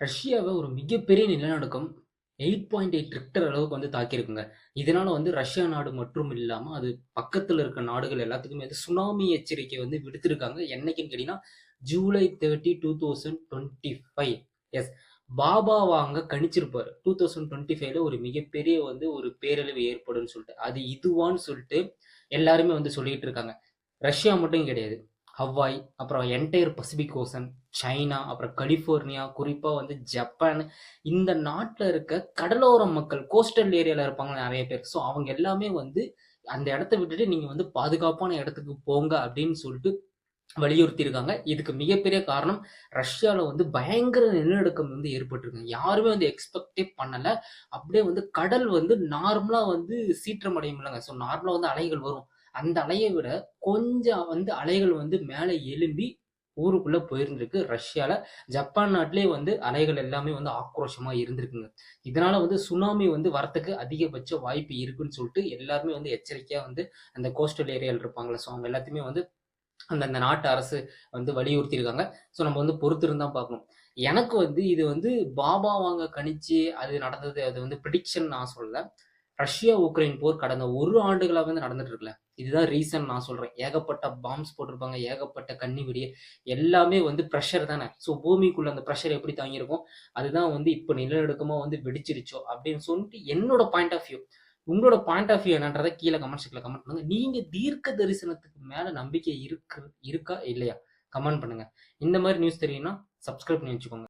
ரஷ்யாவை ஒரு மிகப்பெரிய நிலநடுக்கம் 8.8 ரிக்டர் அளவுக்கு தாக்கியிருக்குங்க. இதனால ரஷ்யா நாடு மற்றும் இல்லாம அது பக்கத்துல இருக்க நாடுகள் எல்லாத்துக்குமே சுனாமி எச்சரிக்கை விடுத்திருக்காங்க. என்னைக்குன்னு கேட்டீங்கன்னா ஜூலை 30, 2025. எஸ், பாபா வாங்க கணிச்சிருப்பாரு 2025ல ஒரு மிகப்பெரிய ஒரு பேரழிவு ஏற்படும் சொல்லிட்டு. அது இதுவான்னு சொல்லிட்டு எல்லாருமே சொல்லிட்டு இருக்காங்க. ரஷ்யா மட்டும் கிடையாது, ஹவாய், அப்புறம் என்டையர் பசிபிக் ஓசன், சைனா, அப்புறம் கலிஃபோர்னியா, குறிப்பா ஜப்பான், இந்த நாட்டில் இருக்க கடலோர மக்கள், கோஸ்டல் ஏரியால இருப்பாங்க நிறைய பேர். ஸோ அவங்க எல்லாமே அந்த இடத்த விட்டுட்டு நீங்க பாதுகாப்பான இடத்துக்கு போங்க அப்படின்னு சொல்லிட்டு வலியுறுத்தி இருக்காங்க. இதுக்கு மிகப்பெரிய காரணம் ரஷ்யால பயங்கர நிலநடுக்கம் ஏற்பட்டிருக்கு. யாருமே எக்ஸ்பெக்டே பண்ணல. அப்படியே கடல் நார்மலா சீற்றம் அடையும் இல்லைங்க. ஸோ நார்மலா அலைகள் வரும். அந்த அலையை விட கொஞ்சம் அலைகள் மேலே எழும்பி ஊருக்குள்ள போயிருந்திருக்கு ரஷ்யால. ஜப்பான் நாட்டிலே அலைகள் எல்லாமே ஆக்ரோஷமா இருந்திருக்குங்க. இதனால சுனாமி வரத்துக்கு அதிகபட்ச வாய்ப்பு இருக்குன்னு சொல்லிட்டு எல்லாருமே எச்சரிக்கையா அந்த கோஸ்டல் ஏரியால இருப்பாங்களே, ஸோ அவங்க எல்லாத்தையுமே அந்த நாட்டு அரசு வலியுறுத்தியிருக்காங்க. ஸோ நம்ம பொறுத்து இருந்தா பார்க்கணும். எனக்கு இது பாபா வாங்க கணிச்சு அது நடந்தது, அது ப்ரிடிக்ஷன் நான் சொல்லல. ரஷ்யா உக்ரைன் போர் கடந்த 1 ஆண்டுகளாக நடந்துட்டு இருக்குல்ல, இதுதான் ரீசன் நான் சொல்றேன். ஏகப்பட்ட பாம்ஸ் போட்டிருப்பாங்க, ஏகப்பட்ட கண்ணி வெடி, எல்லாமே ப்ரெஷர் தானே. ஸோ பூமிக்குள்ள அந்த ப்ரெஷர் எப்படி தாங்கியிருக்கும், அதுதான் இப்போ நிலநடுக்கமா வெடிச்சிருச்சோ அப்படின்னு சொல்லிட்டு என்னோட பாயிண்ட் ஆஃப் வியூ. உங்களோட பாயிண்ட் ஆஃப் வியூ என்னன்றதை கீழே கமெண்ட் செக்ஷன்ல கமெண்ட் பண்ணுங்க. நீங்க தீர்க்க தரிசனத்துக்கு மேல நம்பிக்கை இருக்கா இல்லையா கமெண்ட் பண்ணுங்க. இந்த மாதிரி நியூஸ் தெரியும்னா சப்ஸ்கிரைப் பண்ணி வச்சுக்கோங்க.